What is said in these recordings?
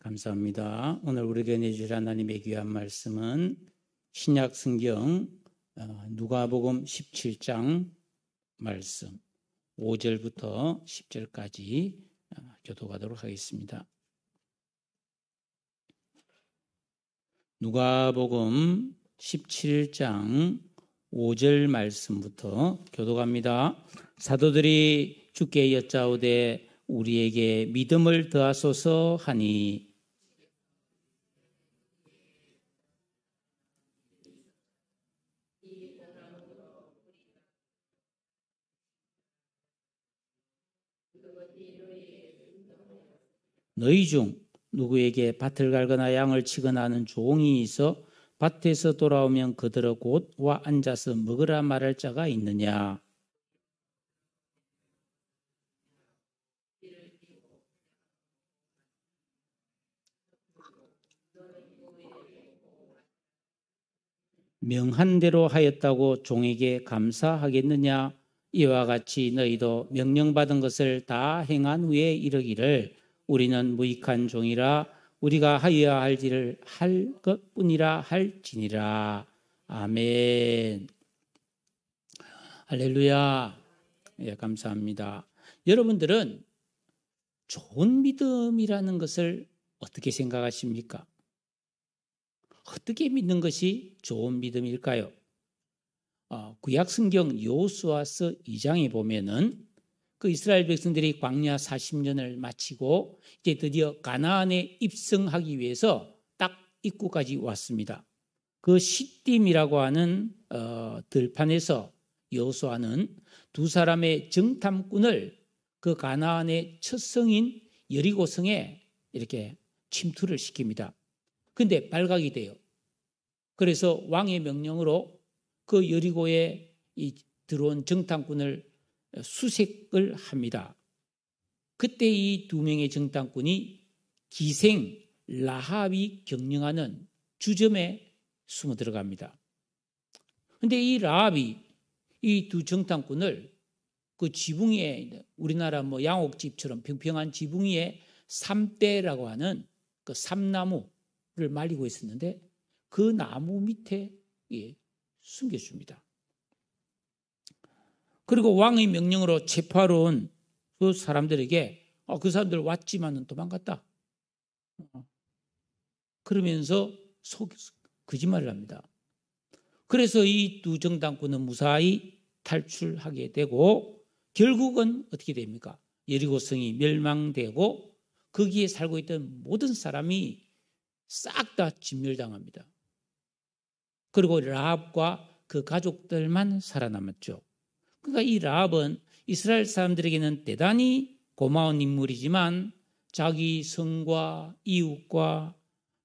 감사합니다. 오늘 우리에게 내주실 하나님의 귀한 말씀은 신약 성경 누가복음 17장 말씀 5절부터 10절까지 교독하도록 하겠습니다. 누가복음 17장 5절 말씀부터 교독합니다. 사도들이 주께 여짜오되 우리에게 믿음을 더하소서 하니 너희 중 누구에게 밭을 갈거나 양을 치거나 하는 종이 있어 밭에서 돌아오면 그들어 곧 와 앉아서 먹으라 말할 자가 있느냐? 명한 대로 하였다고 종에게 감사하겠느냐? 이와 같이 너희도 명령받은 것을 다 행한 후에 이르기를 우리는 무익한 종이라 우리가 하여야 할 일을 할 것뿐이라 할지니라. 아멘. 할렐루야. 예, 감사합니다. 여러분들은 좋은 믿음이라는 것을 어떻게 생각하십니까? 어떻게 믿는 것이 좋은 믿음일까요? 구약 성경 여호수아서 2장에 보면은 그 이스라엘 백성들이 광야 40년을 마치고 이제 드디어 가나안에 입성하기 위해서 딱 입구까지 왔습니다. 그 시딤이라고 하는 들판에서 여호수아는 두 사람의 정탐꾼을 그 가나안의 첫 성인 여리고성에 이렇게 침투를 시킵니다. 근데 발각이 돼요. 그래서 왕의 명령으로 그 여리고에 들어온 정탐꾼을 수색을 합니다. 그때 이 두 명의 정탐꾼이 기생 라합이 경영하는 주점에 숨어 들어갑니다. 그런데 이 라합이 이 두 정탐꾼을 그 지붕 위에 우리나라 뭐 양옥집처럼 평평한 지붕 위에 삼대라고 하는 그 삼나무를 말리고 있었는데 그 나무 밑에 숨겨줍니다. 그리고 왕의 명령으로 체포하러 온 그 사람들에게 그 사람들 왔지만은 도망갔다. 그러면서 거짓말을 합니다. 그래서 이 두 정탐꾼은 무사히 탈출하게 되고 결국은 어떻게 됩니까? 여리고성이 멸망되고 거기에 살고 있던 모든 사람이 싹 다 진멸당합니다. 그리고 라합과 그 가족들만 살아남았죠. 그러니까 이 라합은 이스라엘 사람들에게는 대단히 고마운 인물이지만 자기 성과 이웃과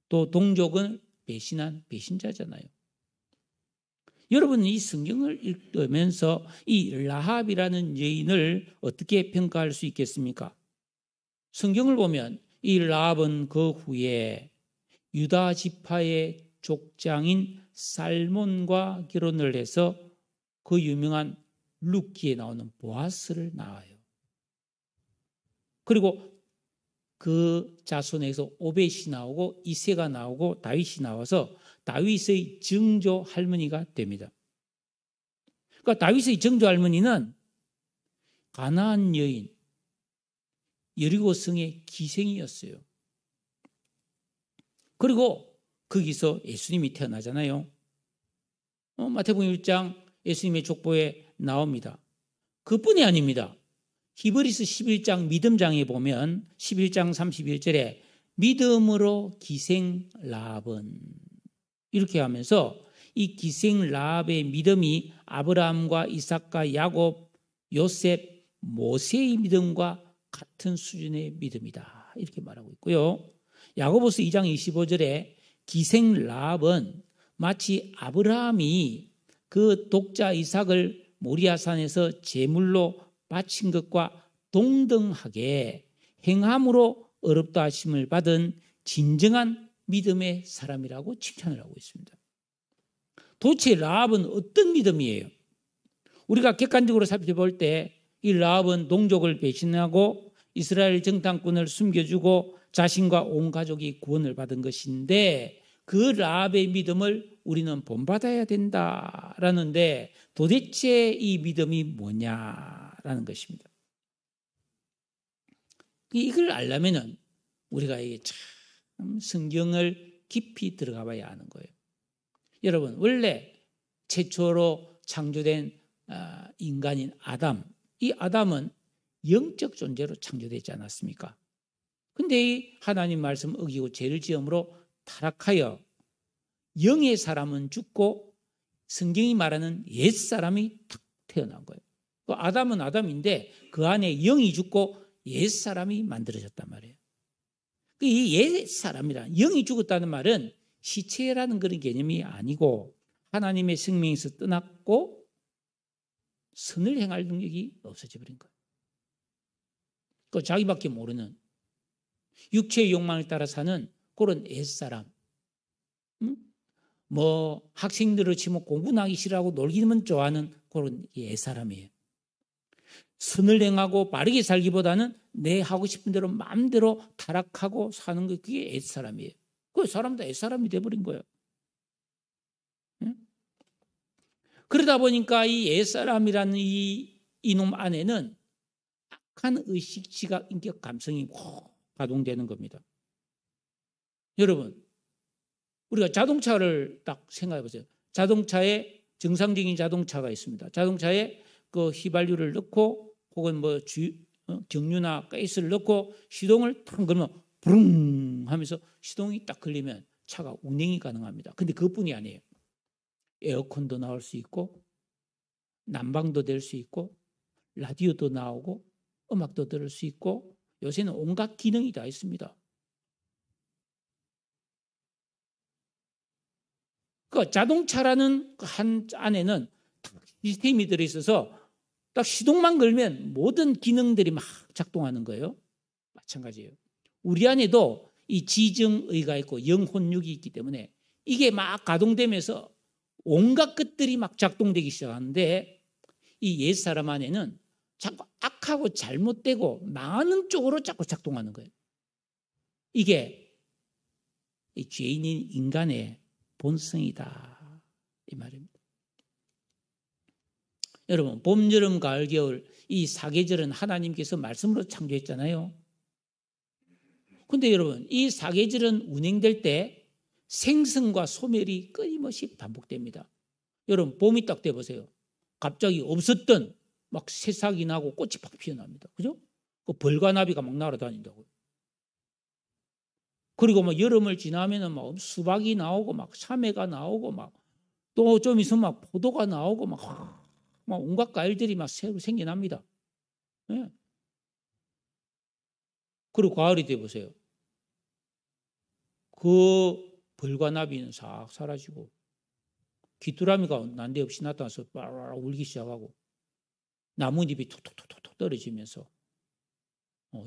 또 동족을 배신한 배신자잖아요. 여러분 이 성경을 읽으면서 이 라합이라는 여인을 어떻게 평가할 수 있겠습니까? 성경을 보면 이 라합은 그 후에 유다 지파의 족장인 살몬과 결혼을 해서 그 유명한 룻기에 나오는 보아스를 낳아요. 그리고 그 자손에서 오벳이 나오고 이새가 나오고 다윗이 나와서 다윗의 증조 할머니가 됩니다. 그러니까 다윗의 증조 할머니는 가나안 여인 여리고성의 기생이었어요. 그리고 거기서 예수님이 태어나잖아요. 마태복음 1장 예수님의 족보에 나옵니다. 그뿐이 아닙니다. 히브리서 11장 믿음장에 보면 11장 31절에 믿음으로 기생 라합은 이렇게 하면서 이 기생 라합의 믿음이 아브라함과 이삭과 야곱, 요셉, 모세의 믿음과 같은 수준의 믿음이다. 이렇게 말하고 있고요. 야고보서 2장 25절에 기생 라합은 마치 아브라함이 그 독자 이삭을 모리아산에서 제물로 바친 것과 동등하게 행함으로 어렵다 하심을 받은 진정한 믿음의 사람이라고 칭찬을 하고 있습니다. 도대체 라합은 어떤 믿음이에요? 우리가 객관적으로 살펴볼 때 이 라합은 동족을 배신하고 이스라엘 정탐꾼을 숨겨주고 자신과 온 가족이 구원을 받은 것인데 그 라합의 믿음을 우리는 본받아야 된다라는데 도대체 이 믿음이 뭐냐라는 것입니다. 이걸 알려면은 우리가 이게 참 성경을 깊이 들어가 봐야 하는 거예요. 여러분, 원래 최초로 창조된 인간인 아담, 이 아담은 영적 존재로 창조되지 않았습니까? 근데 이 하나님 말씀 어기고 죄를 지음으로 타락하여 영의 사람은 죽고 성경이 말하는 옛 사람이 탁 태어난 거예요. 그 아담은 아담인데 그 안에 영이 죽고 옛 사람이 만들어졌단 말이에요. 이 옛 사람이란 영이 죽었다는 말은 시체라는 그런 개념이 아니고 하나님의 생명에서 떠났고 선을 행할 능력이 없어져 버린 거예요. 그 자기밖에 모르는 육체의 욕망을 따라 사는 그런 옛사람. 뭐 학생들을 치면 공부는 하기 싫어하고 놀기만 좋아하는 그런 옛사람이에요. 선을 행하고 바르게 살기보다는 내 하고 싶은 대로 마음대로 타락하고 사는 게 그게 옛사람이에요. 그 사람도 옛사람이 돼버린 거예요. 그러다 보니까 이 옛사람이라는 이놈 안에는 악한 의식, 지각, 인격, 감성이 가동되는 겁니다. 여러분, 우리가 자동차를 딱 생각해 보세요. 자동차에 정상적인 자동차가 있습니다. 자동차에 그 휘발유를 넣고 혹은 뭐 경유나 가스를 넣고 시동을 탁 걸면 부릉 하면서 시동이 딱 걸리면 차가 운행이 가능합니다. 근데 그것뿐이 아니에요. 에어컨도 나올 수 있고 난방도 될 수 있고 라디오도 나오고 음악도 들을 수 있고 요새는 온갖 기능이 다 있습니다. 그 자동차라는 한 안에는 시스템이 들어있어서 딱 시동만 걸면 모든 기능들이 막 작동하는 거예요. 마찬가지예요. 우리 안에도 이 지정의가 있고 영혼육이 있기 때문에 이게 막 가동되면서 온갖 것들이 막 작동되기 시작하는데 이 옛사람 안에는 자꾸 악하고 잘못되고 망하는 쪽으로 자꾸 작동하는 거예요. 이게 이 죄인인 인간의 본성이다 이 말입니다. 여러분, 봄, 여름, 가을, 겨울 이 사계절은 하나님께서 말씀으로 창조했잖아요. 근데 여러분, 이 사계절은 운행될 때 생성과 소멸이 끊임없이 반복됩니다. 여러분, 봄이 딱 돼 보세요. 갑자기 없었던 막 새싹이 나고 꽃이 팍 피어납니다. 그죠? 그 벌과 나비가 막 날아다닌다고요. 그리고 막 여름을 지나면은 막 수박이 나오고 막 참외가 나오고 막 또 좀 있으면 막 포도가 나오고 막 온갖 과일들이 막 새로 생겨납니다. 네. 그리고 가을이 돼 보세요. 그 벌과 나비는 싹 사라지고 귀뚜라미가 난데없이 나타나서 빠라라 울기 시작하고 나뭇잎이 톡톡톡톡 떨어지면서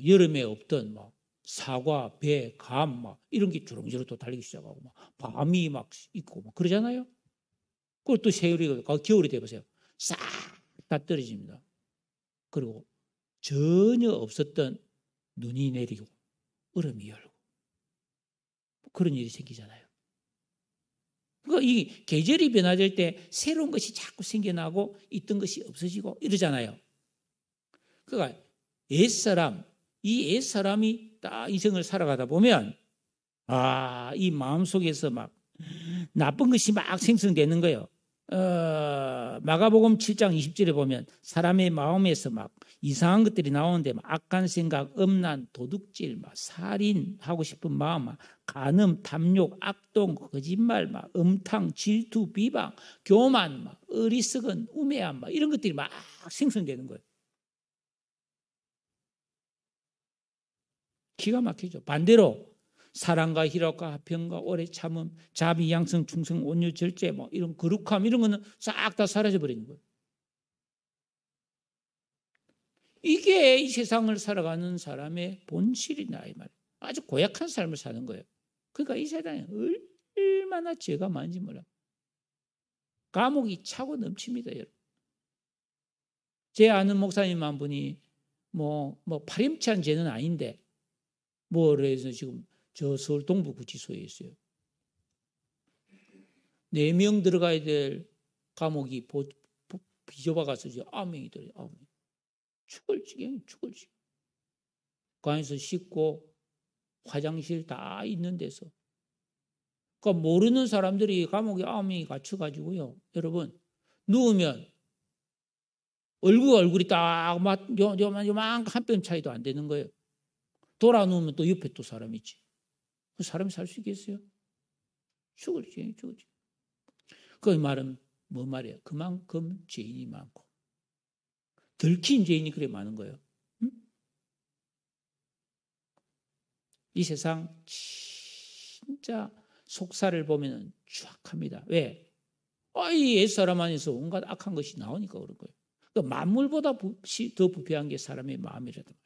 여름에 없던 막 사과, 배, 감 막 이런 게 주렁주렁 또 달리기 시작하고 막 밤이 막 있고 막 그러잖아요. 그리고 또 겨울이 돼 보세요. 싹 다 떨어집니다. 그리고 전혀 없었던 눈이 내리고 얼음이 열고 그런 일이 생기잖아요. 그러니까 이 계절이 변화될 때 새로운 것이 자꾸 생겨나고 있던 것이 없어지고 이러잖아요. 그러니까 이 옛사람이 딱 인생을 살아가다 보면 이 마음속에서 막 나쁜 것이 막 생성되는 거예요. 마가복음 7장 20절에 보면 사람의 마음에서 막 이상한 것들이 나오는데 막 악한 생각, 음란, 도둑질, 막 살인하고 싶은 마음, 막 간음, 탐욕, 악동, 거짓말, 막 음탕, 질투, 비방, 교만, 막 어리석은, 우매함, 막 이런 것들이 막 생성되는 거예요. 기가 막히죠. 반대로 사랑과 희락과 화평과 오래 참음, 자비, 양성, 충성, 온유, 절제, 뭐 이런 거룩함 이런 거는 싹 다 사라져 버리는 거예요. 이게 이 세상을 살아가는 사람의 본질이다 이 말이에요. 아주 고약한 삶을 사는 거예요. 그러니까 이 세상에 얼마나 죄가 많은지 몰라요. 감옥이 차고 넘칩니다, 여러분. 제 아는 목사님 한 분이 뭐 파렴치한 죄는 아닌데 뭐를 해서 지금 저 서울 동부구치소에 있어요. 4명 들어가야 될 감옥이 비좁아가서 이제 9명이 들어요. 9명. 죽을 지경. 그 안에서 씻고 화장실 다 있는 데서. 그러니까 모르는 사람들이 감옥에 9명이 갇혀가지고요. 여러분 누우면 얼굴이 딱 요만 한 뼘 차이도 안 되는 거예요. 돌아 누우면 또 옆에 또 사람이 있지. 그 사람이 살 수 있겠어요? 죽을지. 그 말은 뭐 말이에요? 그만큼 죄인이 많고 들킨 죄인이 그래 많은 거예요. 응? 이 세상 진짜 속살을 보면 추악합니다. 왜? 이 옛사람 안에서 온갖 악한 것이 나오니까 그런 거예요. 그러니까 만물보다 더 부패한 게 사람의 마음이라든 말이에요.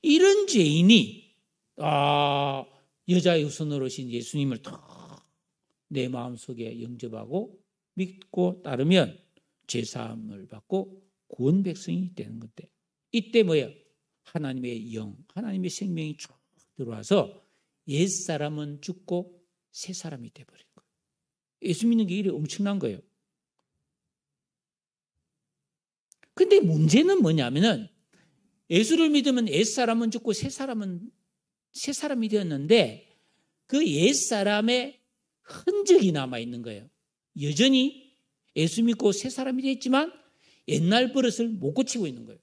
이런 죄인이 여자의 후손으로신 예수님을 더 내 마음속에 영접하고 믿고 따르면 죄사함을 받고 구원 백성이 되는 건데, 이때 뭐예요? 하나님의 영, 하나님의 생명이 쭉 들어와서 옛사람은 죽고 새 사람이 돼버린 거예요. 예수 믿는 게 이래 엄청난 거예요. 근데 문제는 뭐냐면은 예수를 믿으면 옛사람은 죽고 새 사람이 되었는데 그 옛사람의 흔적이 남아있는 거예요. 여전히 예수 믿고 새 사람이 됐지만 옛날 버릇을 못 고치고 있는 거예요.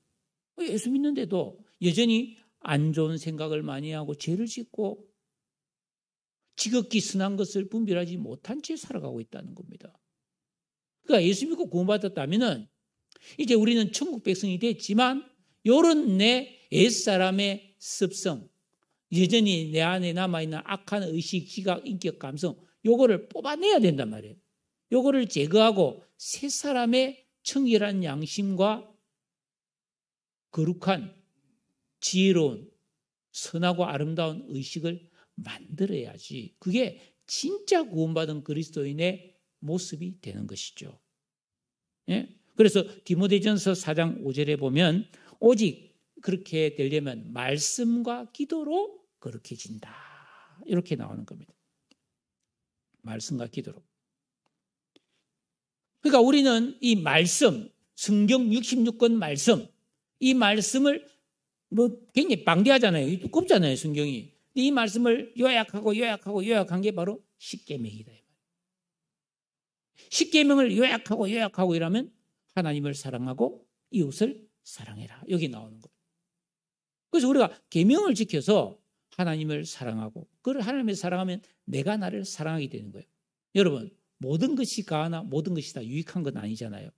예수 믿는데도 여전히 안 좋은 생각을 많이 하고 죄를 짓고 지극히 선한 것을 분별하지 못한 채 살아가고 있다는 겁니다. 그러니까 예수 믿고 구원받았다면 이제 우리는 천국 백성이 됐지만 이런 내 옛사람의 습성, 여전히 내 안에 남아있는 악한 의식, 지각, 인격, 감성, 요거를 뽑아내야 된단 말이에요. 요거를 제거하고 새 사람의 청결한 양심과 거룩한 지혜로운 선하고 아름다운 의식을 만들어야지 그게 진짜 구원받은 그리스도인의 모습이 되는 것이죠. 예? 그래서 디모데전서 4장 5절에 보면 오직 그렇게 되려면 말씀과 기도로 거룩해진다. 이렇게 나오는 겁니다. 말씀과 기도로. 그러니까 우리는 이 말씀, 성경 66권 말씀, 이 말씀을 굉장히 방대하잖아요. 두껍잖아요, 성경이. 이 말씀을 요약한 게 바로 십계명이다. 십계명을 요약하고 이러면 하나님을 사랑하고 이웃을 사랑해라. 여기 나오는 거예요. 그래서 우리가 계명을 지켜서 하나님을 사랑하고 그걸 하나님을 사랑하면 내가 나를 사랑하게 되는 거예요. 여러분 모든 것이 가하나 모든 것이 다 유익한 건 아니잖아요.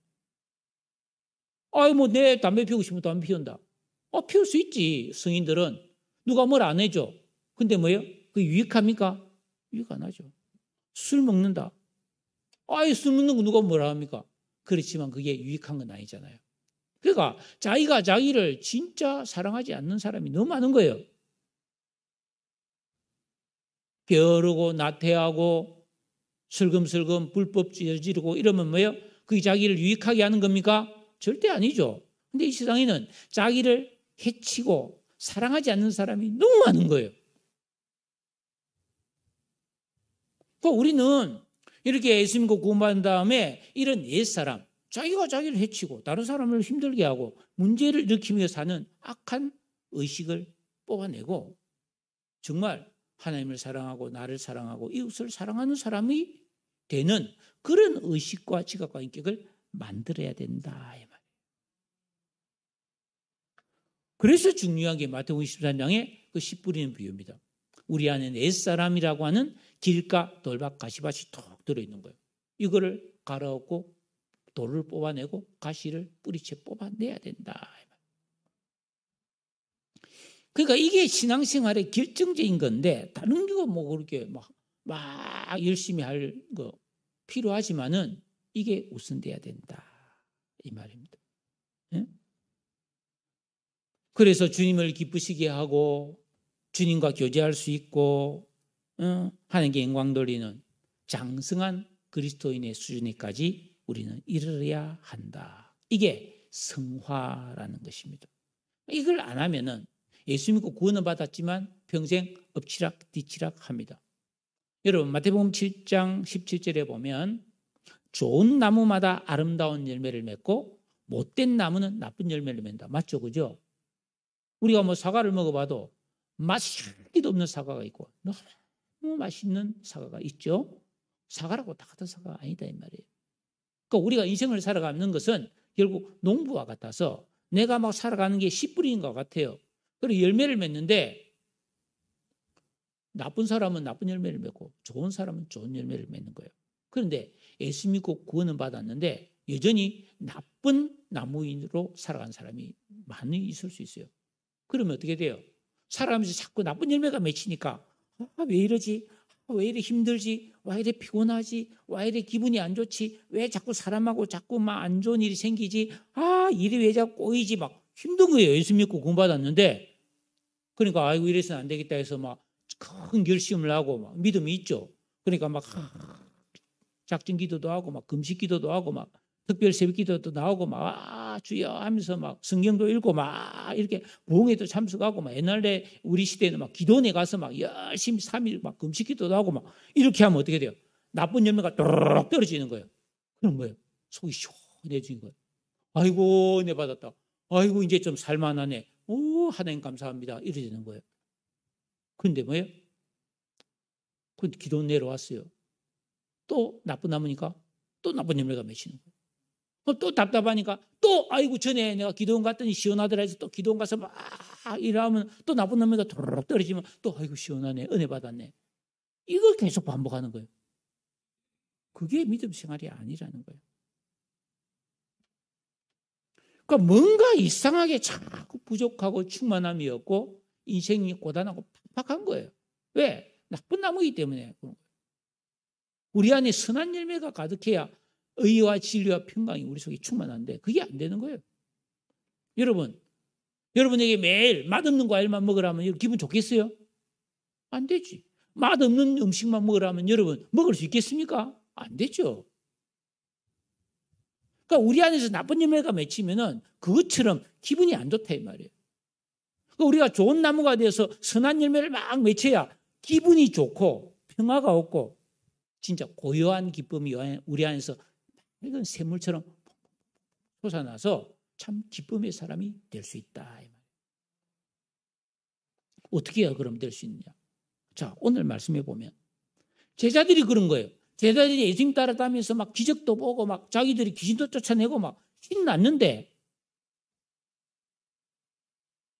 내 담배 피우고 싶으면 담배 피운다. 피울 수 있지. 성인들은 누가 뭘 안 해줘. 근데 뭐예요? 그게 유익합니까? 유익 안 하죠. 술 먹는다. 술 먹는 거 누가 뭐라 합니까? 그렇지만 그게 유익한 건 아니잖아요. 그러니까 자기가 자기를 진짜 사랑하지 않는 사람이 너무 많은 거예요. 게으르고 나태하고 슬금슬금 불법 저지르고 이러면 뭐예요? 그게 자기를 유익하게 하는 겁니까? 절대 아니죠. 근데 이 세상에는 자기를 해치고 사랑하지 않는 사람이 너무 많은 거예요. 그러니까 우리는 이렇게 예수 믿고 구원받은 다음에 이런 옛사람, 자기가 자기를 해치고 다른 사람을 힘들게 하고 문제를 일으키며 사는 악한 의식을 뽑아내고 정말 하나님을 사랑하고 나를 사랑하고 이웃을 사랑하는 사람이 되는 그런 의식과 지각과 인격을 만들어야 된다. 이 말이에요. 그래서 중요한 게 마태복음 24장에 그 씨 뿌리는 비유입니다. 우리 안에 옛사람이라고 하는 길가, 돌박, 가시밭이 톡 들어있는 거예요. 이거를 갈아엎고 돌을 뽑아내고 가시를 뿌리채 뽑아내야 된다. 그러니까 이게 신앙생활의 결정적인 건데 다른 거 뭐 그렇게 막 열심히 할 거 필요하지만은 이게 우선돼야 된다. 이 말입니다. 네? 그래서 주님을 기쁘시게 하고 주님과 교제할 수 있고 하나님께 영광 돌리는 장성한 그리스도인의 수준에까지 우리는 이르러야 한다. 이게 성화라는 것입니다. 이걸 안 하면은 예수 믿고 구원은 받았지만 평생 엎치락뒤치락 합니다. 여러분 마태복음 7장 17절에 보면 좋은 나무마다 아름다운 열매를 맺고 못된 나무는 나쁜 열매를 맺는다. 맞죠? 그죠? 우리가 뭐 사과를 먹어봐도 맛이 하나도 없는 사과가 있고 너무 맛있는 사과가 있죠. 사과라고 다 같은 사과가 아니다 이 말이에요. 그러니까 우리가 인생을 살아가는 것은 결국 농부와 같아서 내가 막 살아가는 게 씨 뿌리인 것 같아요. 그리고 열매를 맺는데 나쁜 사람은 나쁜 열매를 맺고 좋은 사람은 좋은 열매를 맺는 거예요. 그런데 예수 믿고 구원은 받았는데 여전히 나쁜 나무인으로 살아가는 사람이 많이 있을 수 있어요. 그러면 어떻게 돼요? 살아가면서 자꾸 나쁜 열매가 맺히니까 왜 이러지? 왜 이래 힘들지? 왜 이래 피곤하지? 왜 이래 기분이 안 좋지? 왜 자꾸 사람하고 자꾸 막 안 좋은 일이 생기지? 일이 왜 자꾸 꼬이지? 막 힘든 거예요. 예수 믿고 구원받았는데. 그러니까 아이고 이래서는 안 되겠다 해서 막 큰 결심을 하고 막 믿음이 있죠. 그러니까 막 작정 기도도 하고 막 금식 기도도 하고 막 특별 새벽 기도도 나오고 막 주여 하면서 막 성경도 읽고 막 이렇게 부흥회도 참석하고 막 옛날에 우리 시대에는 막 기도원에 가서 막 열심히 3일 막 금식 기도도 하고 막 이렇게 하면 어떻게 돼요? 나쁜 열매가 또르륵 떨어지는 거예요. 그런 거예요. 속이 시원해지는 거예요. 아이고 은혜 받았다. 아이고 이제 좀 살만하네. 오 하나님 감사합니다. 이렇게 되는 거예요. 그런데 뭐예요? 근데 기도 내려왔어요. 또 나쁜 나무니까 또 나쁜 열매가 맺히는 거예요. 또 답답하니까 또 아이고 전에 내가 기도원 갔더니 시원하더라 해서 또 기도원 가서 막 이러면 또 나쁜 열매가 도로록 떨어지면 또 아이고 시원하네 은혜 받았네. 이걸 계속 반복하는 거예요. 그게 믿음 생활이 아니라는 거예요. 그러니까 뭔가 이상하게 자꾸 부족하고 충만함이 없고 인생이 고단하고 팍팍한 거예요. 왜? 나쁜 나무이기 때문에. 우리 안에 선한 열매가 가득해야 의와 진리와 평강이 우리 속에 충만한데 그게 안 되는 거예요. 여러분에게 매일 맛없는 과일만 먹으라면 기분 좋겠어요? 안 되지. 맛없는 음식만 먹으라면 여러분 먹을 수 있겠습니까? 안 되죠. 그러니까 우리 안에서 나쁜 열매가 맺히면은 그것처럼 기분이 안 좋다 이 말이에요. 그러니까 우리가 좋은 나무가 되어서 선한 열매를 막 맺혀야 기분이 좋고 평화가 없고 진짜 고요한 기쁨이 우리 안에서 이건 샘물처럼 솟아나서 참 기쁨의 사람이 될 수 있다 이 말이에요. 어떻게 해야 그럼 될 수 있느냐? 자 오늘 말씀해 보면 제자들이 그런 거예요. 제자들이 예수님 따라다니면서 막 기적도 보고 막 자기들이 귀신도 쫓아내고 막 신났는데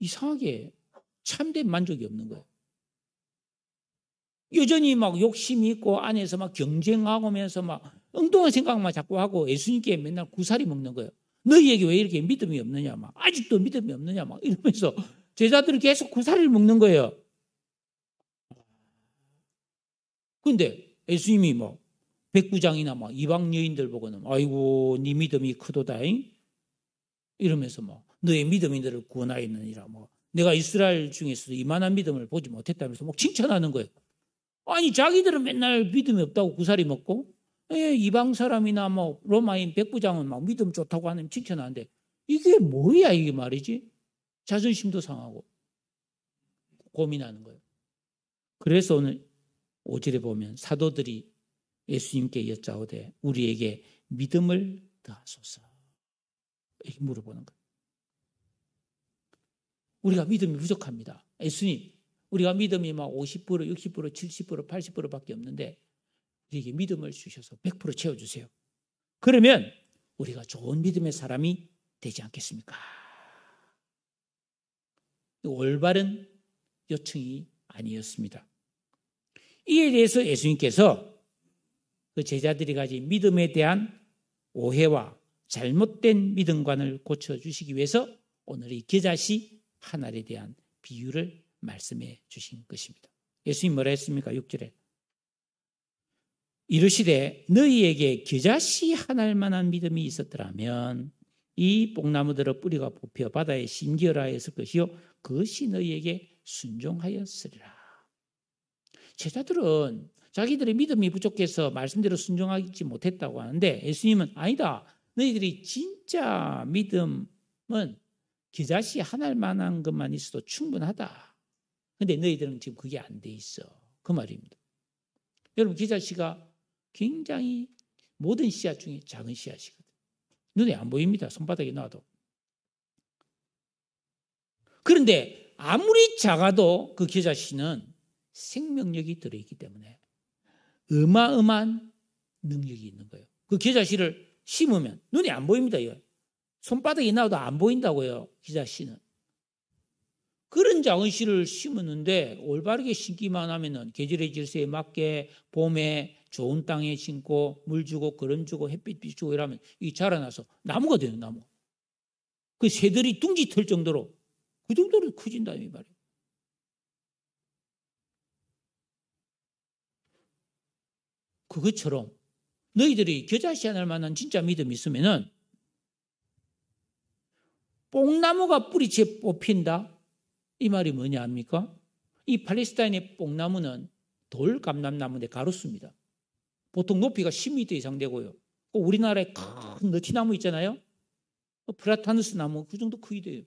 이상하게 참된 만족이 없는 거예요. 여전히 막 욕심이 있고 안에서 막 경쟁하면서 막 엉뚱한 생각만 자꾸 하고 예수님께 맨날 구사리 먹는 거예요. 너희에게 왜 이렇게 믿음이 없느냐 막 아직도 믿음이 없느냐 막 이러면서 제자들이 계속 구사리를 먹는 거예요. 그런데 예수님이 뭐 백부장이나 막 이방 여인들 보고는 아이고 네 믿음이 크도다잉 이러면서 뭐 너의 믿음이 너를 구원하였느니라 뭐 내가 이스라엘 중에서도 이만한 믿음을 보지 못했다면서 막 칭찬하는 거예요. 아니 자기들은 맨날 믿음이 없다고 구사리 먹고 이방 사람이나 뭐 로마인 백부장은 막 믿음 좋다고 하는 칭찬하는데 이게 뭐야 이게 말이지? 자존심도 상하고 고민하는 거예요. 그래서 오늘 5절에 보면 사도들이 예수님께 여짜오되 우리에게 믿음을 더하소서 이렇게 물어보는 거예요. 우리가 믿음이 부족합니다. 예수님 우리가 믿음이 막 50%, 60%, 70%, 80%밖에 없는데 우리에게 믿음을 주셔서 100% 채워주세요. 그러면 우리가 좋은 믿음의 사람이 되지 않겠습니까? 올바른 요청이 아니었습니다. 이에 대해서 예수님께서 그 제자들이 가진 믿음에 대한 오해와 잘못된 믿음관을 고쳐주시기 위해서 오늘 이 겨자씨 한 알에 대한 비유를 말씀해 주신 것입니다. 예수님 뭐라 했습니까? 6절에 이르시되 너희에게 겨자씨 한 알만한 믿음이 있었더라면 이 뽕나무들의 뿌리가 뽑혀 바다에 심기어라 했을 것이요 그것이 너희에게 순종하였으리라. 제자들은 자기들의 믿음이 부족해서 말씀대로 순종하지 못했다고 하는데 예수님은 아니다. 너희들이 진짜 믿음은 겨자씨 하나일 만한 것만 있어도 충분하다. 근데 너희들은 지금 그게 안 돼 있어. 그 말입니다. 여러분, 겨자씨가 굉장히 모든 씨앗 중에 작은 씨앗이거든요. 눈에 안 보입니다. 손바닥에 놔도. 그런데 아무리 작아도 그 겨자씨는 생명력이 들어있기 때문에 어마어마한 능력이 있는 거예요. 그 겨자씨를 심으면 눈에 안 보입니다. 이거. 손바닥에 놔도 안 보인다고요. 겨자씨는. 그런 작은 씨를 심었는데 올바르게 심기만 하면은 계절의 질서에 맞게 봄에 좋은 땅에 심고 물 주고 거름 주고 햇빛 비추고 이러면 이 자라나서 나무가 되는 나무. 그 새들이 둥지 털 정도로 그 정도로 커진다 이 말이에요. 그것처럼 너희들이 겨자씨 하나일 만한 진짜 믿음이 있으면은 뽕나무가 뿌리채 뽑힌다. 이 말이 뭐냐 합니까? 이 팔레스타인의 뽕나무는 돌감람나무인데 가로수입니다. 보통 높이가 10m 이상 되고요. 우리나라에 큰 너티나무 있잖아요. 프라타누스 나무 그 정도 크기 돼요.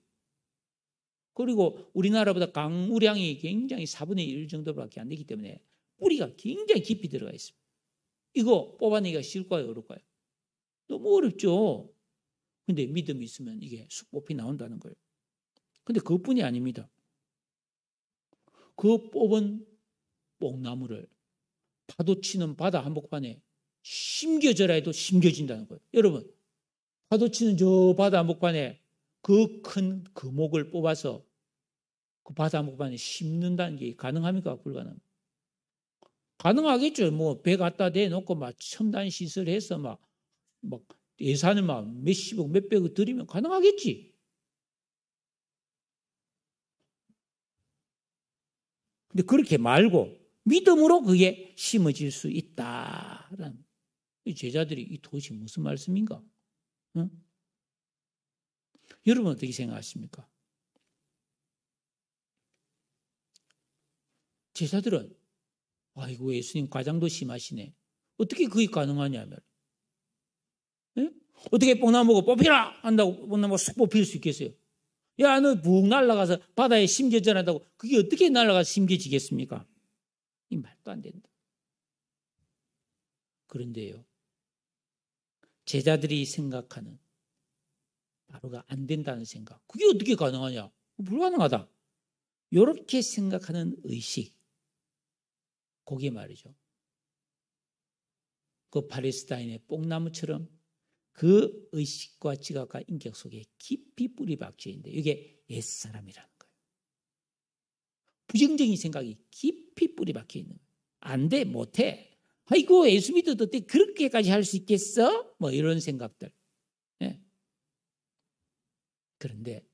그리고 우리나라보다 강우량이 굉장히 4분의 1 정도밖에 안 되기 때문에 뿌리가 굉장히 깊이 들어가 있습니다. 이거 뽑아내기가 쉬울까요? 어려울까요? 너무 어렵죠. 근데 믿음이 있으면 이게 쑥 나온다는 거예요. 근데 그것뿐이 아닙니다. 그 뽑은 뽕나무를 파도 치는 바다 한복판에 심겨져라 해도 심겨진다는 거예요. 여러분, 파도 치는 저 바다 한복판에 그 큰 거목을 뽑아서 그 바다 한복판에 심는다는 게 가능합니까? 불가능합니까? 가능하겠죠. 뭐 배 갖다 대놓고 막 첨단 시설해서 막 예산을 막 몇십억 몇백억 들이면 가능하겠지. 근데 그렇게 말고 믿음으로 그게 심어질 수 있다라는 제자들이 이 도대체 무슨 말씀인가? 응? 여러분 어떻게 생각하십니까? 제자들은 아이고 예수님 과장도 심하시네. 어떻게 그게 가능하냐면 어떻게 뽕나무가 뽑히라 한다고 뽕나무가 쑥 뽑힐 수 있겠어요? 야, 너 붕 날아가서 바다에 심겨져란다고 그게 어떻게 날아가서 심겨지겠습니까? 이 말도 안 된다. 그런데요, 제자들이 생각하는 바로가 안 된다는 생각, 그게 어떻게 가능하냐? 불가능하다. 이렇게 생각하는 의식, 그게 말이죠. 그 팔레스타인의 뽕나무처럼 그 의식과 지각과 인격 속에 깊이 뿌리 박혀 있는데 이게 옛사람이라는 거예요. 부정적인 생각이 깊이 뿌리 박혀 있는 거예요. 안 돼, 못해. 아이고 예수 믿어도 어떻게 그렇게까지 할 수 있겠어? 뭐 이런 생각들. 네. 그런데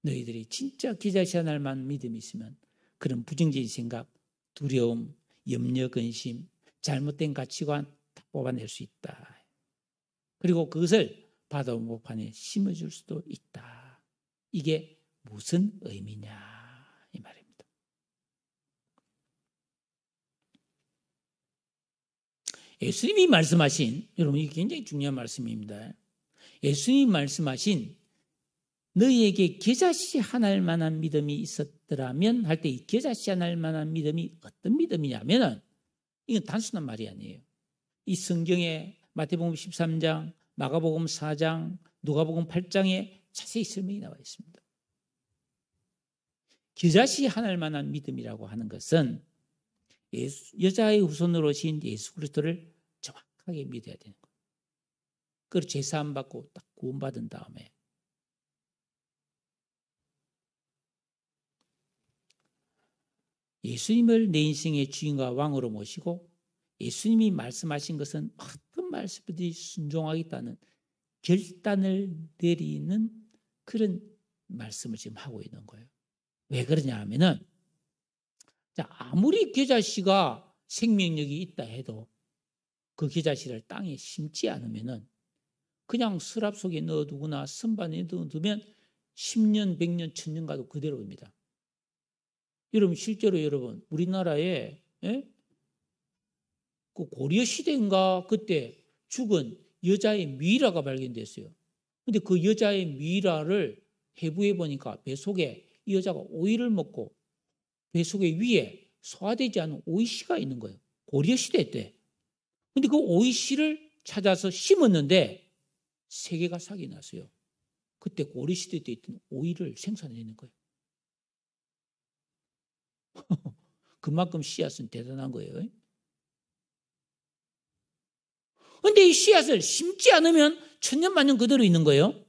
너희들이 진짜 겨자씨 하나만 믿음이 있으면 그런 부정적인 생각, 두려움, 염려, 근심, 잘못된 가치관 다 뽑아낼 수 있다. 그리고 그것을 바다 한복판에 심어줄 수도 있다. 이게 무슨 의미냐 이 말입니다. 예수님이 말씀하신, 여러분 이게 굉장히 중요한 말씀입니다. 예수님이 말씀하신 너희에게 겨자씨 하나일 만한 믿음이 있었더라면 할 때 이 겨자씨 하나일 만한 믿음이 어떤 믿음이냐면은 이건 단순한 말이 아니에요. 이 성경에 마태복음 13장, 마가복음 4장, 누가복음 8장에 자세히 설명이 나와 있습니다. 겨자씨 하나일 만한 믿음이라고 하는 것은 여자의 후손으로 오신 예수 그리스도를 정확하게 믿어야 되는 거예요. 그리고 제사함 받고 딱 구원받은 다음에 예수님을 내 인생의 주인과 왕으로 모시고 예수님이 말씀하신 것은 어떤 말씀이든지 순종하겠다는 결단을 내리는 그런 말씀을 지금 하고 있는 거예요. 왜 그러냐 하면은 아무리 겨자씨가 생명력이 있다 해도 그 겨자씨를 땅에 심지 않으면은 그냥 서랍 속에 넣어두거나 선반에 넣어두면 10년, 100년, 1000년 가도 그대로입니다. 여러분 실제로 여러분 우리나라에 그 고려 시대인가 그때 죽은 여자의 미이라가 발견됐어요. 근데 그 여자의 미라를 해부해 보니까 배 속에 이 여자가 오이를 먹고 배 속에 위에 소화되지 않은 오이씨가 있는 거예요. 고려 시대 때. 근데 그 오이씨를 찾아서 심었는데 세 개가 싹이 났어요. 그때 고려 시대 때 있던 오이를 생산해내는 거예요. 그만큼 씨앗은 대단한 거예요. 근데 이 씨앗을 심지 않으면 천년만년 그대로 있는 거예요.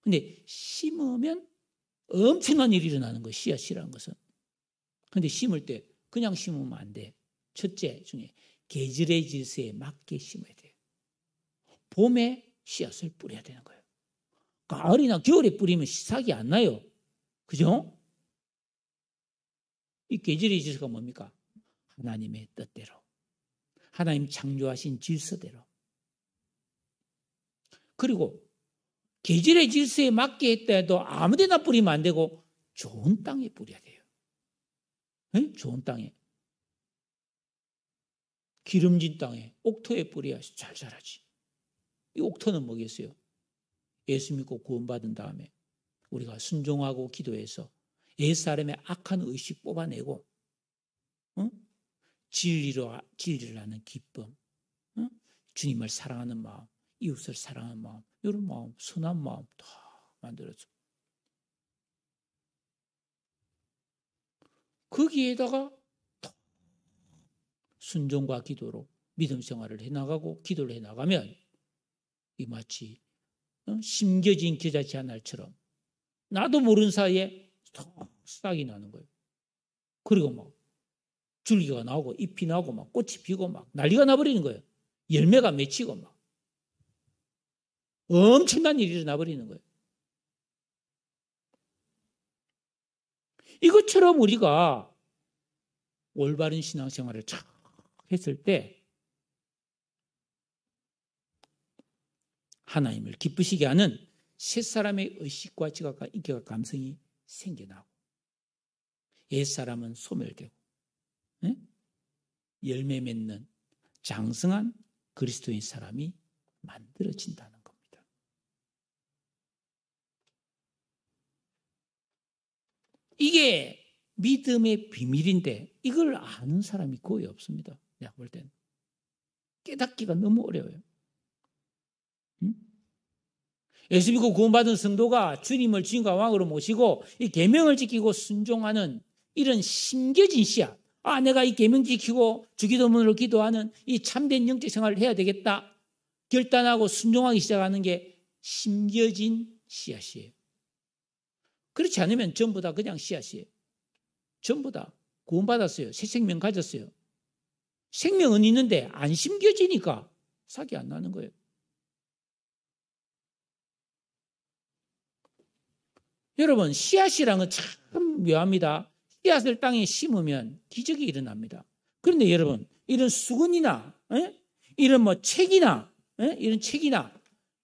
근데 심으면 엄청난 일이 일어나는 거예요. 씨앗이라는 것은. 근데 심을 때 그냥 심으면 안 돼. 첫째 중에 계절의 질서에 맞게 심어야 돼요. 봄에 씨앗을 뿌려야 되는 거예요. 가을이나 겨울에 뿌리면 싹이 안 나요. 그죠? 이 계절의 질서가 뭡니까? 하나님의 뜻대로. 하나님 창조하신 질서대로. 그리고 계절의 질서에 맞게 했다 해도 아무데나 뿌리면 안 되고 좋은 땅에 뿌려야 돼요. 네? 좋은 땅에. 기름진 땅에, 옥토에 뿌려야 잘 자라지. 이 옥토는 뭐겠어요? 예수 믿고 구원받은 다음에 우리가 순종하고 기도해서 옛사람의 악한 의식 뽑아내고 진리를 하는 기쁨, 주님을 사랑하는 마음, 이웃을 사랑하는 마음, 이런 마음, 선한 마음 다 만들어줘. 거기에다가 순종과 기도로 믿음 생활을 해나가고 기도를 해나가면 이 마치 심겨진 겨자치 한 알처럼 나도 모르는 사이에 싹이 나는 거예요. 그리고 막 줄기가 나오고 잎이 나오고 막 꽃이 피고 막 난리가 나버리는 거예요. 열매가 맺히고 막 엄청난 일이 일어나버리는 거예요. 이것처럼 우리가 올바른 신앙생활을 쫙 했을 때 하나님을 기쁘시게 하는 셋사람의 의식과 지각과 인격과 감성이 생겨나고 옛사람은 소멸되고 열매 맺는 장성한 그리스도인 사람이 만들어진다는 겁니다. 이게 믿음의 비밀인데 이걸 아는 사람이 거의 없습니다. 내가 볼 때는. 깨닫기가 너무 어려워요. 예수 믿고 구원받은 성도가 주님을 주인과 왕으로 모시고 이 계명을 지키고 순종하는 이런 심겨진 씨앗. 내가 이 계명 지키고 주기도문으로 기도하는 이 참된 영적 생활을 해야 되겠다. 결단하고 순종하기 시작하는 게 심겨진 씨앗이에요. 그렇지 않으면 전부 다 그냥 씨앗이에요. 전부 다 구원받았어요. 새 생명 가졌어요. 생명은 있는데 안 심겨지니까 싹이 안 나는 거예요. 여러분, 씨앗이란 건 참 묘합니다. 씨앗을 땅에 심으면 기적이 일어납니다. 그런데 여러분, 이런 수건이나 이런 뭐 책이나 이런 책이나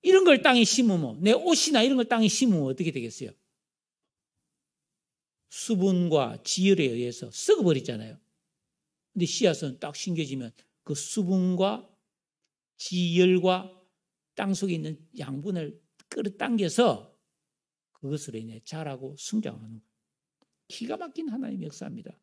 이런 걸 땅에 심으면 내 옷이나 이런 걸 땅에 심으면 어떻게 되겠어요? 수분과 지열에 의해서 썩어버리잖아요. 근데 씨앗은 딱 심겨지면 그 수분과 지열과 땅 속에 있는 양분을 끌어당겨서 그것으로 인해 자라고 성장하는 거예요. 기가 막힌 하나님의 역사입니다.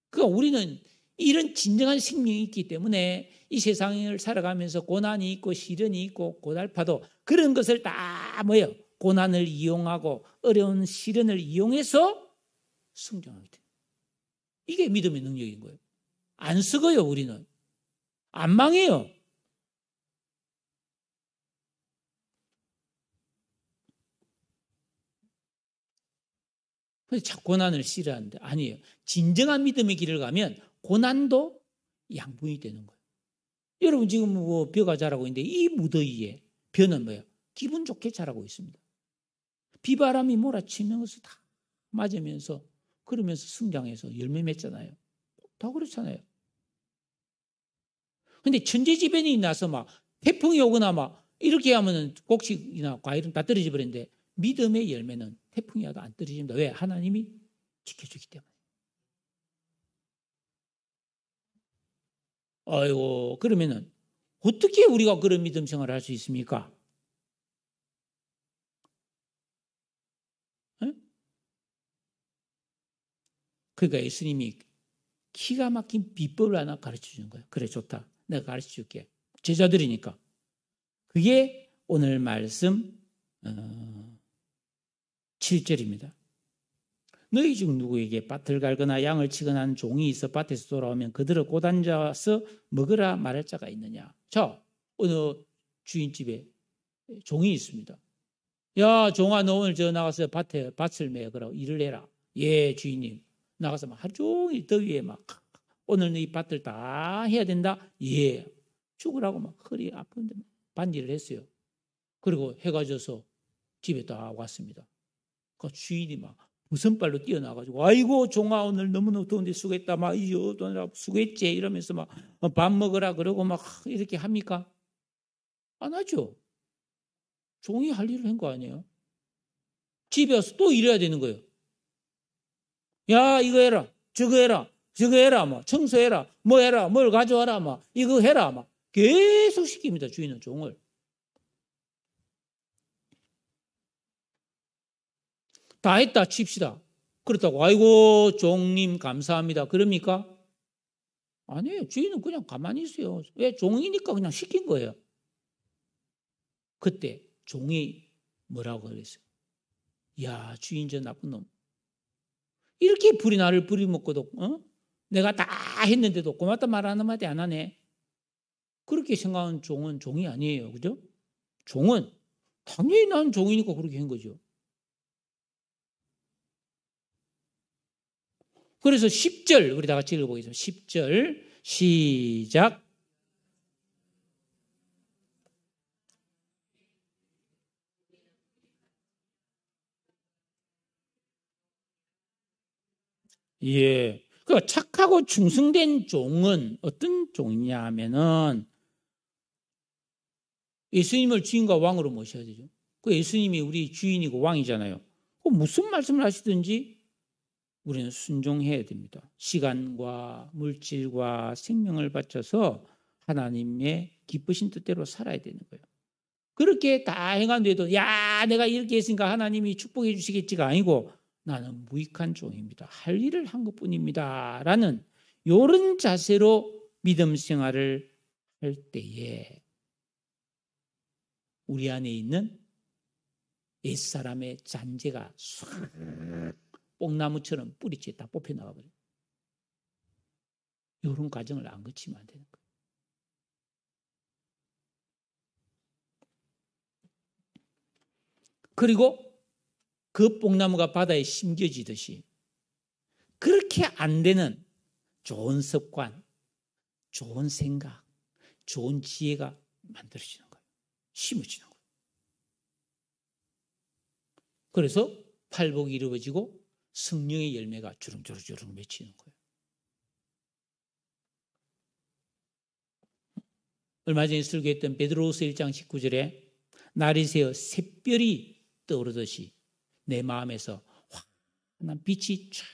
그러니까 우리는 이런 진정한 생명이 있기 때문에 이 세상을 살아가면서 고난이 있고 시련이 있고 고달파도 그런 것을 다 뭐예요? 고난을 이용하고 어려운 시련을 이용해서 성장하게 돼요. 이게 믿음의 능력인 거예요. 안 썩어요, 우리는. 안 망해요. 그래서 자꾸 고난을 싫어하는데 아니에요. 진정한 믿음의 길을 가면 고난도 양분이 되는 거예요. 여러분 지금 뭐 벼가 자라고 있는데 이 무더위에 벼는 뭐예요? 기분 좋게 자라고 있습니다. 비바람이 몰아치면서 다 맞으면서 그러면서 성장해서 열매 맺잖아요. 다 그렇잖아요. 근데 천재지변이 나서 막 태풍이 오거나 막 이렇게 하면은 곡식이나 과일은 다 떨어져 버리는데 믿음의 열매는 태풍이 와도 안 떨어집니다. 왜? 하나님이 지켜주기 때문에. 아이고, 그러면은 어떻게 우리가 그런 믿음 생활을 할 수 있습니까? 그러니까 예수님이 기가 막힌 비법을 하나 가르쳐 주는 거예요. 그래, 좋다. 내가 가르쳐 줄게. 제자들이니까. 그게 오늘 말씀 7절입니다. 너희 중 누구에게 밭을 갈거나 양을 치거나 하는 종이 있어 밭에서 돌아오면 그들을 곧 앉아서 먹으라 말할 자가 있느냐. 자, 어느 주인집에 종이 있습니다. 야, 종아, 너 오늘 저 나가서 밭에 밭을 메거라. 일을 해라. 예, 주인님. 나가서 막 하루 종일 더위에 막 오늘 이 밭을 다 해야 된다. 예. 죽으라고 막 허리 아픈데 반일을 했어요. 그리고 해가 져서 집에 딱 왔습니다. 그 주인이 막 무슨 발로 뛰어나가지고 아이고 종아 오늘 너무너무 더운데 수고했다. 막 이거 수고했지 이러면서 막 밥 먹으라 그러고 막 이렇게 합니까? 안 하죠. 종이 할 일을 한 거 아니에요. 집에 와서 또 일해야 되는 거예요. 야, 이거 해라. 저거 해라. 저거 해라. 막 청소해라. 뭐 해라. 뭘 가져와라. 막 이거 해라. 막 계속 시킵니다. 주인은 종을. 다 했다 칩시다. 그렇다고 아이고 종님 감사합니다. 그럽니까? 아니에요. 주인은 그냥 가만히 있어요. 왜? 종이니까 그냥 시킨 거예요. 그때 종이 뭐라고 그랬어요? 야, 주인 저 나쁜 놈. 이렇게 불이 나를 부리먹고도 내가 다 했는데도 고맙다 말 한마디 안 하네. 그렇게 생각하는 종은 종이 아니에요. 그죠? 종은 당연히 난 종이니까 그렇게 한 거죠. 그래서 10절 우리 다 같이 읽어보겠습니다. 10절 시작. 예. 그 착하고 충성된 종은 어떤 종이냐 하면은 예수님을 주인과 왕으로 모셔야 되죠. 그 예수님이 우리 주인이고 왕이잖아요. 무슨 말씀을 하시든지 우리는 순종해야 됩니다. 시간과 물질과 생명을 바쳐서 하나님의 기쁘신 뜻대로 살아야 되는 거예요. 그렇게 다 행한데도 야 내가 이렇게 했으니까 하나님이 축복해 주시겠지가 아니고 나는 무익한 종입니다. 할 일을 한 것뿐입니다. 라는 이런 자세로 믿음 생활을 할 때에 우리 안에 있는 옛사람의 잔재가 싹 뽕나무처럼 뿌리째 다 뽑혀나가 버려요. 이런 과정을 안 거치면 안 되는 거예요. 그리고 그 뽕나무가 바다에 심겨지듯이 그렇게 안 되는 좋은 습관, 좋은 생각, 좋은 지혜가 만들어지는 거예요. 심어지는 거예요. 그래서 팔복이 이루어지고 성령의 열매가 주렁주렁 맺히는 거예요. 얼마 전에 설교했던 베드로후서 1장 19절에 날이 새어 샛별이 떠오르듯이 내 마음에서 환한 빛이 쫙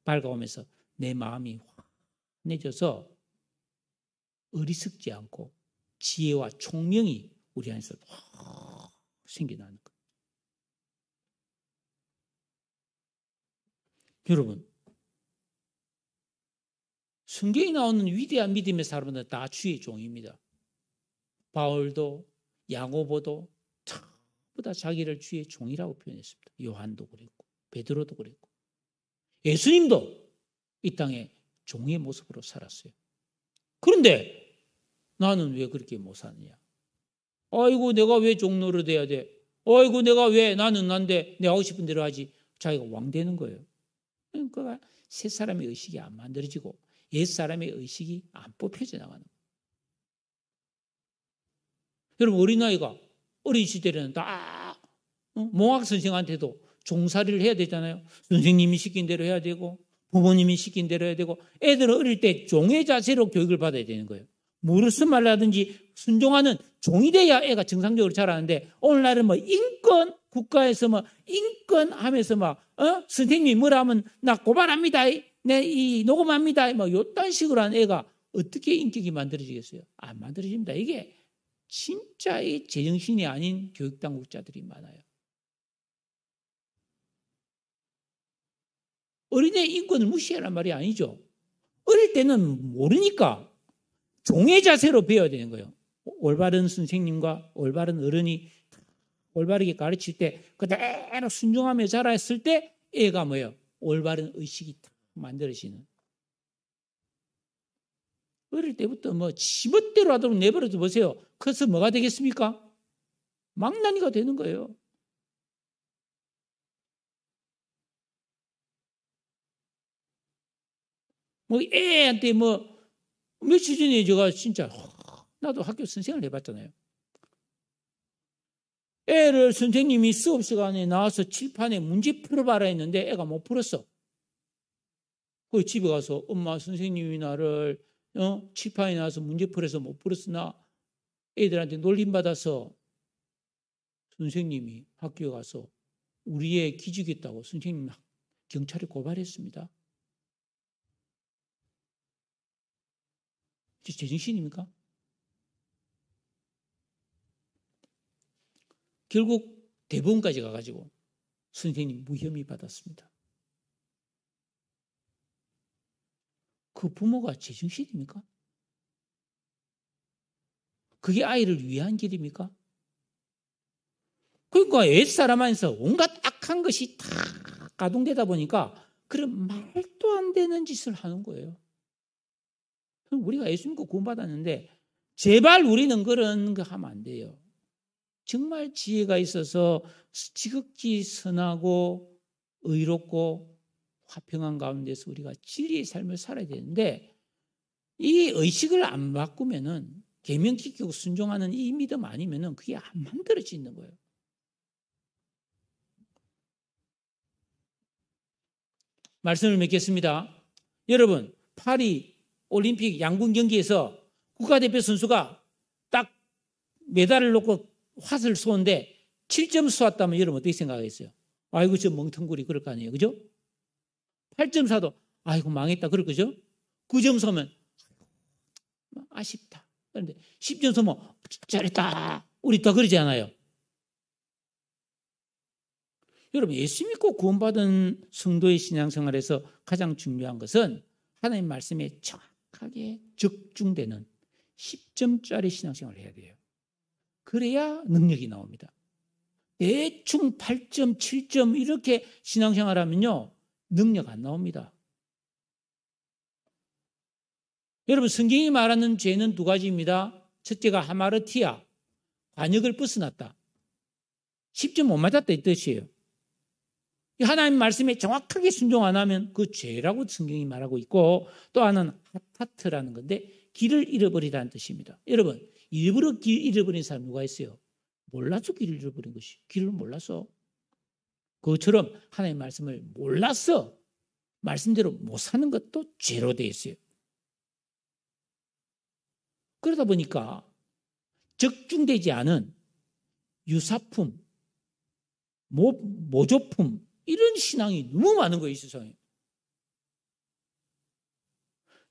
밝아오면서 내 마음이 환해져서 어리석지 않고 지혜와 총명이 우리 안에서 확 생겨나는 거예요. 여러분, 성경에 나오는 위대한 믿음의 사람들은 다 주의 종입니다. 바울도 야고보도 전부 다 자기를 주의 종이라고 표현했습니다. 요한도 그랬고 베드로도 그랬고 예수님도 이 땅에 종의 모습으로 살았어요. 그런데 나는 왜 그렇게 못 사느냐? 아이고 내가 왜 종노릇 해야 돼? 아이고 내가 왜 나는 난데 내가 하고 싶은 대로 하지. 자기가 왕 되는 거예요. 그러니까 새 사람의 의식이 안 만들어지고 옛 사람의 의식이 안 뽑혀져 나가는 거예요. 여러분 어린아이가 어린 시절에는 다 몽학 선생한테도 종살이를 해야 되잖아요. 선생님이 시킨 대로 해야 되고 부모님이 시킨 대로 해야 되고 애들은 어릴 때 종의 자세로 교육을 받아야 되는 거예요. 무슨 말을 하든지 순종하는 종이 돼야 애가 정상적으로 자라는데 오늘날은 뭐 인권 국가에서 뭐 인권 하면서 막 선생님이 뭐라 하면 나 고발합니다. 내 이 녹음합니다. 뭐 요딴 식으로 하는 애가 어떻게 인격이 만들어지겠어요? 안 만들어집니다. 이게 진짜 이 제정신이 아닌 교육당국자들이 많아요. 어린애 인권을 무시하란 말이 아니죠. 어릴 때는 모르니까 종의 자세로 배워야 되는 거예요. 올바른 선생님과 올바른 어른이 올바르게 가르칠 때 그대로 순종하며 자랐을 때 애가 뭐예요? 올바른 의식이 딱 만들어지는. 어릴 때부터 뭐 지멋대로 하도록 내버려둬 보세요. 커서 뭐가 되겠습니까? 망나니가 되는 거예요. 뭐 애한테 뭐 며칠 전에 제가 진짜 나도 학교 선생을 해봤잖아요. 애를 선생님이 수업 시간에 나와서 칠판에 문제 풀어봐라 했는데 애가 못 풀었어. 그 집에 가서 엄마 선생님이 나를 칠판에 나와서 문제 풀어서 못 풀었으나 애들한테 놀림받아서 선생님이 학교에 가서 우리 애 기죽였다고 선생님 경찰에 고발했습니다. 제정신입니까? 결국 대법원까지 가가지고 선생님 무혐의 받았습니다. 그 부모가 제정신입니까? 그게 아이를 위한 길입니까? 그러니까 옛사람 안에서 온갖 악한 것이 다 가동되다 보니까 그런 말도 안 되는 짓을 하는 거예요. 우리가 예수 믿고 구원받았는데 제발 우리는 그런 거 하면 안 돼요. 정말 지혜가 있어서 지극히 선하고 의롭고 화평한 가운데서 우리가 진리의 삶을 살아야 되는데 이 의식을 안 바꾸면은 계명 지키고 순종하는 이 믿음 아니면은 그게 안 만들어지는 거예요. 말씀을 맺겠습니다. 여러분, 파리 올림픽 양궁 경기에서 국가대표 선수가 딱 메달을 놓고 화살을 쏘는데 7점 쏘았다면 여러분 어떻게 생각하겠어요? 아이고 저 멍텅구리 그럴 거 아니에요. 그죠? 8점 쏴도 아이고 망했다 그럴 거죠? 9점 쏘면 아쉽다. 그런데 10점 쏘면 잘했다. 우리 다 그러지 않아요? 여러분 예수 믿고 구원받은 성도의 신앙생활에서 가장 중요한 것은 하나님 말씀에 정확하게 적중되는 10점짜리 신앙생활을 해야 돼요. 그래야 능력이 나옵니다. 대충 8점, 7점 이렇게 신앙생활하면요 능력 안 나옵니다. 여러분 성경이 말하는 죄는 두 가지입니다. 첫째가 하마르티아, 관역을 벗어났다. 10점 못 맞았다 이 뜻이에요. 하나님 말씀에 정확하게 순종 안 하면 그 죄라고 성경이 말하고 있고 또 하나는 하타트라는 건데 길을 잃어버리다는 뜻입니다. 여러분 일부러 길 잃어버린 사람 누가 있어요? 몰라서 길을 잃어버린 것이. 길을 몰라서. 그것처럼 하나님의 말씀을 몰라서 말씀대로 못 사는 것도 죄로 되어 있어요. 그러다 보니까 적중되지 않은 유사품, 모조품 이런 신앙이 너무 많은 거예요, 이 세상에.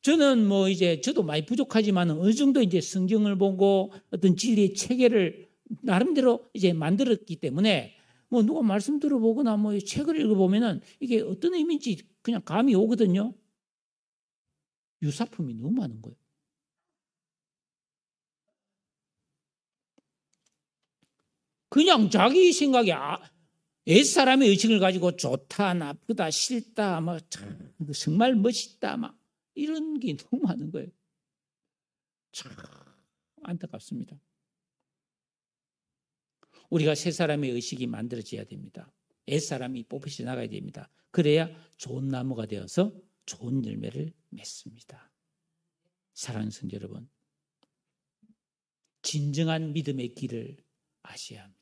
저는 저도 많이 부족하지만 어느 정도 이제 성경을 보고 어떤 진리의 체계를 나름대로 이제 만들었기 때문에 누가 말씀 들어보거나 책을 읽어보면은 이게 어떤 의미인지 그냥 감이 오거든요. 유사품이 너무 많은 거예요. 그냥 자기 생각에 옛사람의 의식을 가지고 좋다, 나쁘다, 싫다, 정말 멋있다, 이런 게 너무 많은 거예요. 참 안타깝습니다. 우리가 새 사람의 의식이 만들어져야 됩니다. 옛사람이 뽑혀져 나가야 됩니다. 그래야 좋은 나무가 되어서 좋은 열매를 맺습니다. 사랑하는 성도 여러분, 진정한 믿음의 길을 아셔야 합니다.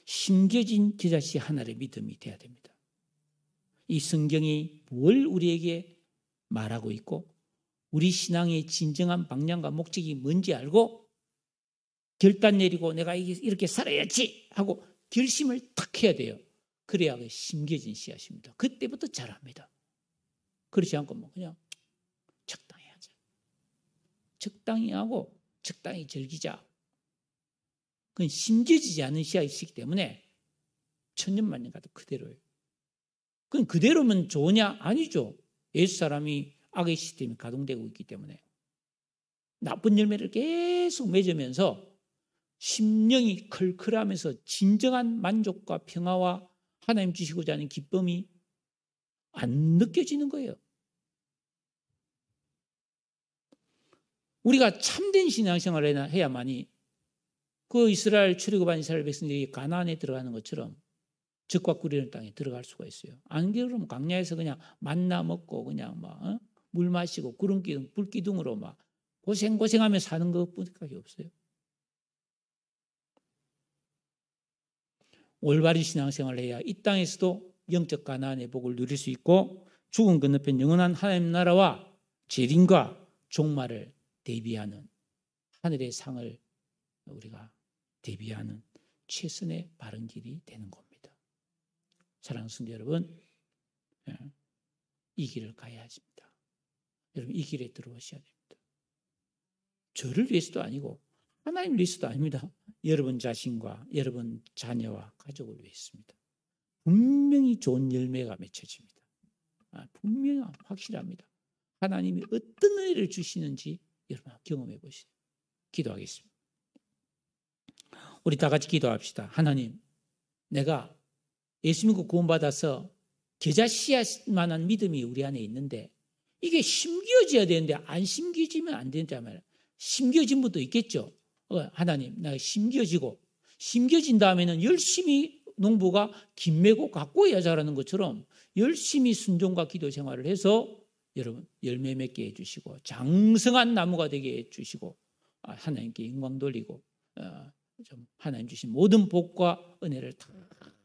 심겨진 겨자씨 하나의 믿음이 돼야 됩니다. 이 성경이 뭘 우리에게 말하고 있고 우리 신앙의 진정한 방향과 목적이 뭔지 알고 결단 내리고 내가 이렇게 살아야지 하고 결심을 탁 해야 돼요. 그래야 심겨진 씨앗입니다. 그때부터 자랍니다. 그렇지 않고 그냥 적당히 하자. 적당히 하고 적당히 즐기자. 그건 심겨지지 않은 씨앗이기 때문에 천년만년 가도 그대로예요. 그럼 그대로면 좋으냐? 아니죠. 예수 사람이 악의 시스템이 가동되고 있기 때문에 나쁜 열매를 계속 맺으면서 심령이 클클하면서 진정한 만족과 평화와 하나님 주시고자 하는 기쁨이 안 느껴지는 거예요. 우리가 참된 신앙생활을 해야만이 그 이스라엘 출애굽한 이스라엘 백성들이 가나안에 들어가는 것처럼 적과 꿀이는 땅에 들어갈 수가 있어요. 안 그러면 광야에서 그냥 만나 먹고 그냥 막 물 마시고 구름 기둥, 불 기둥으로 막 고생하며 사는 것뿐밖에 없어요. 올바른 신앙생활을 해야 이 땅에서도 영적 가나안의 복을 누릴 수 있고 죽음 건너편 영원한 하나님 나라와 재림과 종말을 대비하는 하늘의 상을 우리가 대비하는 최선의 바른 길이 되는 겁니다. 사랑하는 성도 여러분, 이 길을 가야 합니다. 여러분 이 길에 들어오셔야 됩니다. 저를 위해서도 아니고 하나님을 위해서도 아닙니다. 여러분 자신과 여러분 자녀와 가족을 위해서입니다. 분명히 좋은 열매가 맺혀집니다. 분명히 확실합니다. 하나님이 어떤 은혜를 주시는지 여러분 경험해 보시죠. 기도하겠습니다. 우리 다 같이 기도합시다. 하나님, 내가 예수 믿고 구원받아서 겨자 씨앗만한 믿음이 우리 안에 있는데 이게 심겨져야 되는데 안 심겨지면 안 된다면 심겨진 분도 있겠죠. 하나님, 내가 심겨진 다음에는 열심히 농부가 김매고 가꿔야 자라는 것처럼 열심히 순종과 기도 생활을 해서 여러분 열매 맺게 해주시고 장성한 나무가 되게 해주시고 하나님께 영광 돌리고 좀 하나님 주신 모든 복과 은혜를 다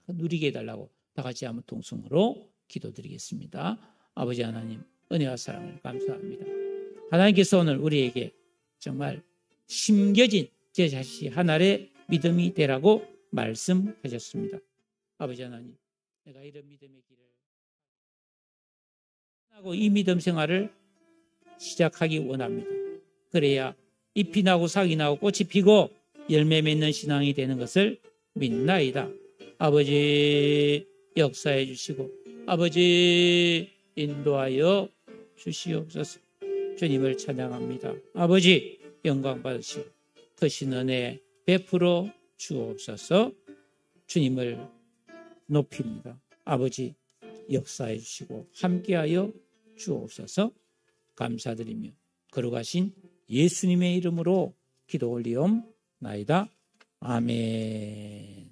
누리게 해달라고 다 같이 한번 동성으로 기도드리겠습니다. 아버지 하나님, 은혜와 사랑을 감사합니다. 하나님께서 오늘 우리에게 정말 심겨진 제 자식 하나의 믿음이 되라고 말씀하셨습니다. 아버지 하나님, 내가 이런 믿음의 길을 하고 이 믿음 생활을 시작하기 원합니다. 그래야 잎이 나고 싹이 나고 꽃이 피고 열매 맺는 신앙이 되는 것을 믿나이다. 아버지 역사해 주시고 아버지 인도하여 주시옵소서. 주님을 찬양합니다. 아버지 영광 받으시고 크신 은혜 베풀어 주옵소서. 주님을 높입니다. 아버지 역사해 주시고 함께하여 주옵소서. 감사드리며 거룩하신 예수님의 이름으로 기도 올리옵나이다. 아멘.